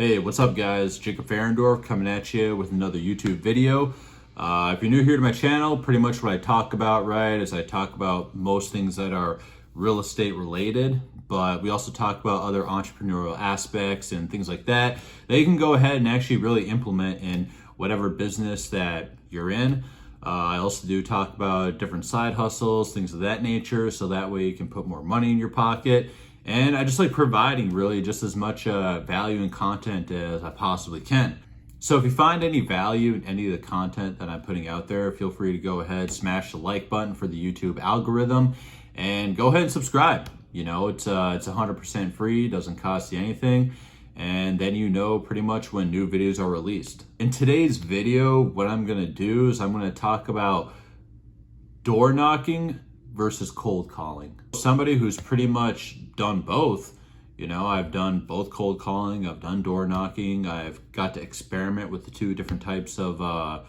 Hey, what's up guys? JacobFahrendorff coming at you with another YouTube video. If you're new here to my channel, pretty much what I talk about, right, is I talk about most things that are real estate related, but we also talk about other entrepreneurial aspects and things like that you can go ahead and actually really implement in whatever business that you're in. I also do talk about different side hustles, things of that nature, so that way you can put more money in your pocket. And I just like providing really just as much value and content as I possibly can. So if you find any value in any of the content that I'm putting out there, feel free to go ahead, smash the like button for the YouTube algorithm, and go ahead and subscribe. You know, it's 100% free, doesn't cost you anything, and then you know pretty much when new videos are released. In today's video, what I'm gonna do is I'm gonna talk about door knocking versus cold calling. Somebody who's pretty much done both. You know, I've done both cold calling, I've done door knocking, I've got to experiment with the two different types of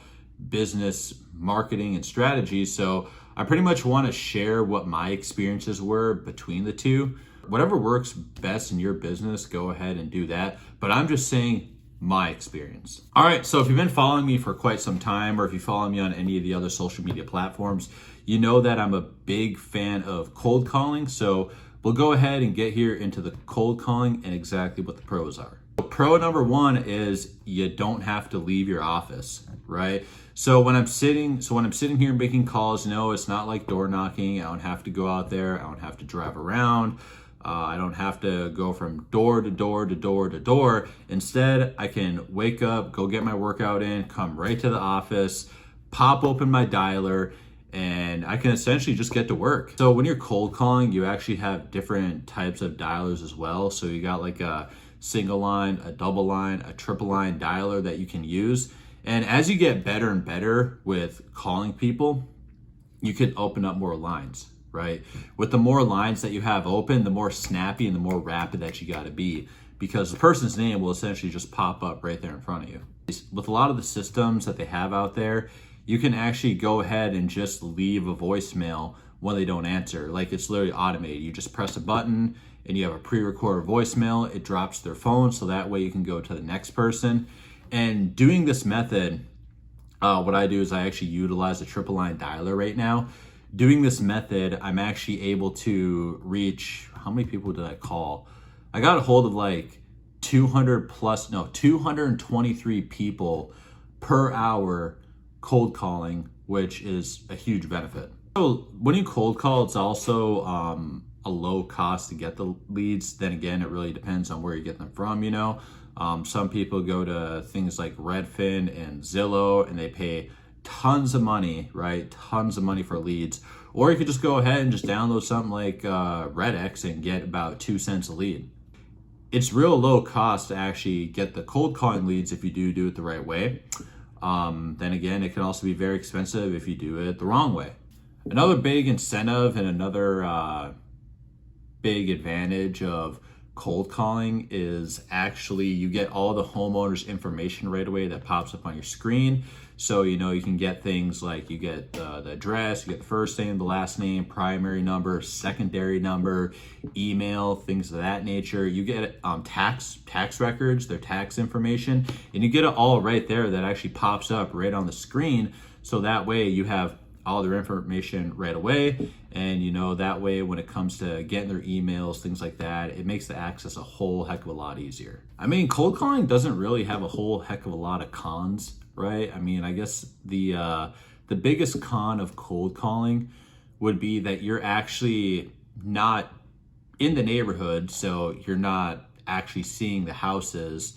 business marketing and strategies. So I pretty much want to share what my experiences were between the two. Whatever works best in your business, go ahead and do that. But I'm just saying my experience. All right, so if you've been following me for quite some time, or if you follow me on any of the other social media platforms, you know that I'm a big fan of cold calling. So we'll go ahead and get here into the cold calling and exactly what the pros are. Pro number one is you don't have to leave your office, right? So when I'm sitting here making calls, you know, it's not like door knocking. I don't have to go out there. I don't have to drive around. I don't have to go from door to door to door to door. Instead, I can wake up, go get my workout in, come right to the office, pop open my dialer, and I can essentially just get to work. So when you're cold calling, you actually have different types of dialers as well. So you got like a single line, a double line, a triple line dialer that you can use. And as you get better and better with calling people, you can open up more lines, right? With the more lines that you have open, the more snappy and the more rapid that you gotta be, because the person's name will essentially just pop up right there in front of you. With a lot of the systems that they have out there, you can actually go ahead and just leave a voicemail when they don't answer. Like, it's literally automated. You just press a button and you have a pre-recorded voicemail. It drops their phone, so that way you can go to the next person. And doing this method, what I do is I actually utilize a triple line dialer right now. Doing this method, I'm actually able to reach, how many people did I call? I got a hold of like 223 people per hour cold calling, which is a huge benefit. So when you cold call, it's also a low cost to get the leads. Then again, it really depends on where you get them from, you know. Some people go to things like Redfin and Zillow and they pay tons of money, right? Tons of money for leads. Or you could just go ahead and just download something like RedX and get about 2 cents a lead. It's real low cost to actually get the cold calling leads if you do it the right way. Then again, it can also be very expensive if you do it the wrong way. Another big incentive and another big advantage of cold calling is actually you get all the homeowners' information right away that pops up on your screen. So, you know, you can get things like you get the address, you get the first name, the last name, primary number, secondary number, email, things of that nature. You get tax records, their tax information, and you get it all right there that actually pops up right on the screen. So that way you have all their information right away. And you know, that way when it comes to getting their emails, things like that, it makes the access a whole heck of a lot easier. I mean, cold calling doesn't really have a whole heck of a lot of cons, right? I mean, I guess the biggest con of cold calling would be that you're actually not in the neighborhood, so you're not actually seeing the houses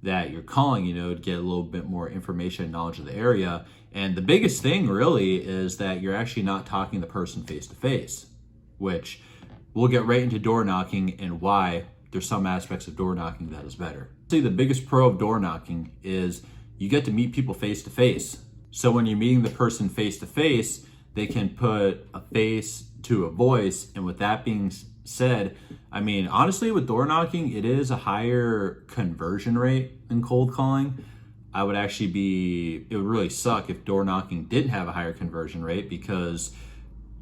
that you're calling, you know, to get a little bit more information and knowledge of the area. And the biggest thing really is that you're actually not talking to the person face to face, which we'll get right into door knocking and why there's some aspects of door knocking that is better. See, the biggest pro of door knocking is you get to meet people face to face. So when you're meeting the person face to face, they can put a face to a voice. And with that being said, I mean, honestly, with door knocking, it is a higher conversion rate than cold calling. It would really suck if door knocking didn't have a higher conversion rate, because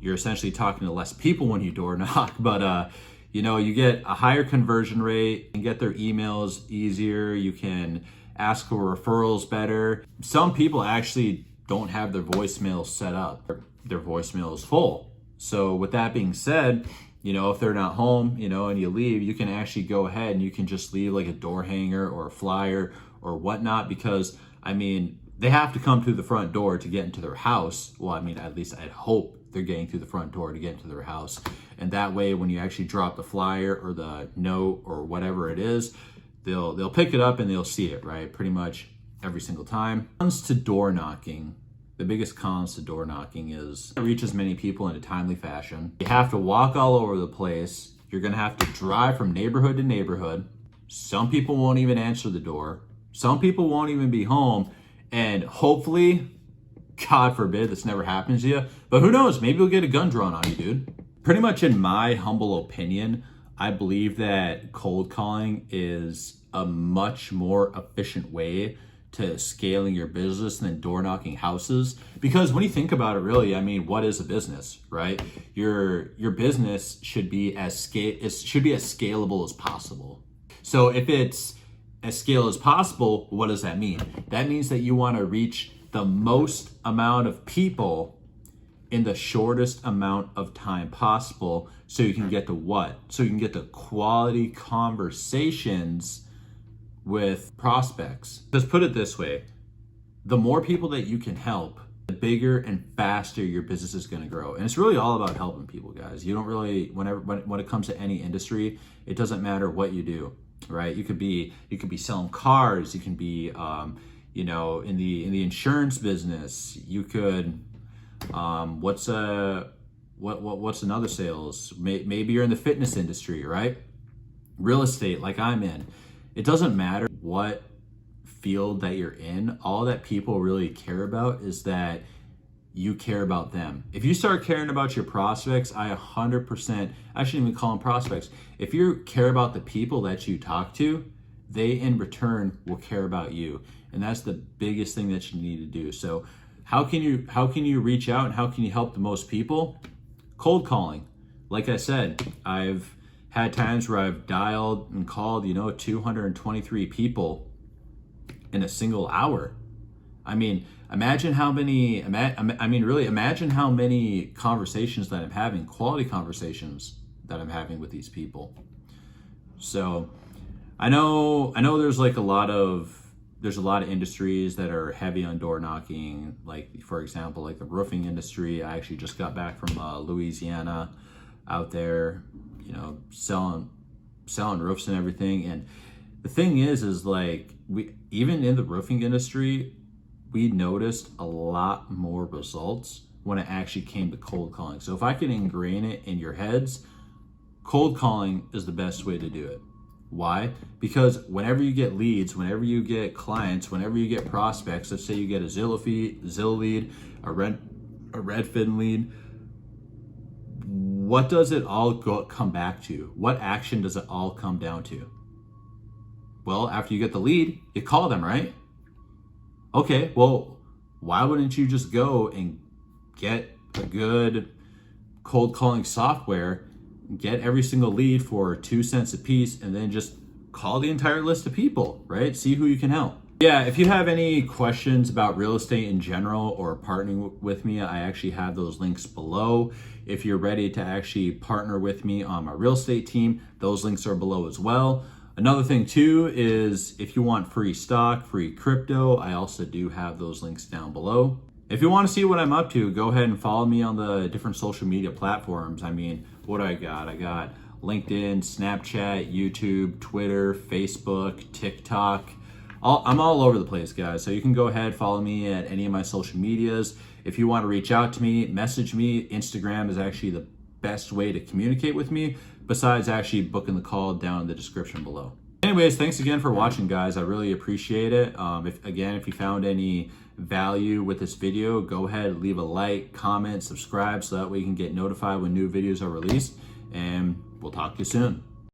you're essentially talking to less people when you door knock. But You know, you get a higher conversion rate and get their emails easier. You can ask for referrals better. Some people actually don't have their voicemail set up. Their voicemail is full. So with that being said, you know, if they're not home, you know, and you leave, you can actually go ahead and you can just leave like a door hanger or a flyer or whatnot, because I mean, they have to come through the front door to get into their house. Well, I mean, at least I'd hope they're getting through the front door to get into their house. And that way, when you actually drop the flyer or the note or whatever it is, they'll pick it up and they'll see it, right? Pretty much every single time. Cons to door knocking. The biggest cons to door knocking is it reach as many people in a timely fashion. You have to walk all over the place. You're gonna have to drive from neighborhood to neighborhood. Some people won't even answer the door. Some people won't even be home. And hopefully, God forbid this never happens to you, but who knows, maybe you'll get a gun drawn on you, dude. Pretty much in my humble opinion, I believe that cold calling is a much more efficient way to scaling your business than door knocking houses. Because when you think about it, really, I mean, what is a business, right? Your business should be as scalable as possible. So if it's as scale as possible, what does that mean? That means that you want to reach the most amount of people in the shortest amount of time possible, so you can get to what? So you can get the quality conversations with prospects. Just put it this way, the more people that you can help, the bigger and faster your business is going to grow. And it's really all about helping people, guys. You don't really, when it comes to any industry, it doesn't matter what you do, right? You could be selling cars, you can be you know, in the insurance business, you could what's another sales? Maybe you're in the fitness industry, right? Real estate, like I'm in. It doesn't matter what field that you're in. All that people really care about is that you care about them. If you start caring about your prospects, I 100%, I shouldn't even call them prospects. If you care about the people that you talk to, they in return will care about you. And that's the biggest thing that you need to do. So how can you reach out and how can you help the most people? Cold calling. Like I said, I've had times where I've dialed and called, you know, 223 people in a single hour. I mean, imagine how many conversations that I'm having, quality conversations that I'm having with these people. So I know there's a lot of industries that are heavy on door knocking, like for example, like the roofing industry. I actually just got back from Louisiana, out there, you know, selling roofs and everything. And the thing is like, we even in the roofing industry, we noticed a lot more results when it actually came to cold calling. So if I can ingrain it in your heads, cold calling is the best way to do it. Why? Because whenever you get leads, whenever you get clients, whenever you get prospects, let's say you get a Zillow lead, a Redfin lead, what does it all come back to? What action does it all come down to? Well, after you get the lead, you call them, right? Okay, well, why wouldn't you just go and get a good cold calling software, get every single lead for 2 cents a piece, and then just call the entire list of people, right? See who you can help. Yeah, if you have any questions about real estate in general or partnering with me, I actually have those links below. If you're ready to actually partner with me on my real estate team, those links are below as well. Another thing too is if you want free stock, free crypto, I also do have those links down below. If you want to see what I'm up to, go ahead and follow me on the different social media platforms. I mean, what do I got? I got LinkedIn, Snapchat, YouTube, Twitter, Facebook, TikTok. I'm all over the place, guys. So you can go ahead, follow me at any of my social medias. If you want to reach out to me, message me. Instagram is actually the best way to communicate with me, besides actually booking the call down in the description below. Anyways, thanks again for watching, guys. I really appreciate it. If you found any value with this video, go ahead, leave a like, comment, subscribe, so that way you can get notified when new videos are released. And we'll talk to you soon.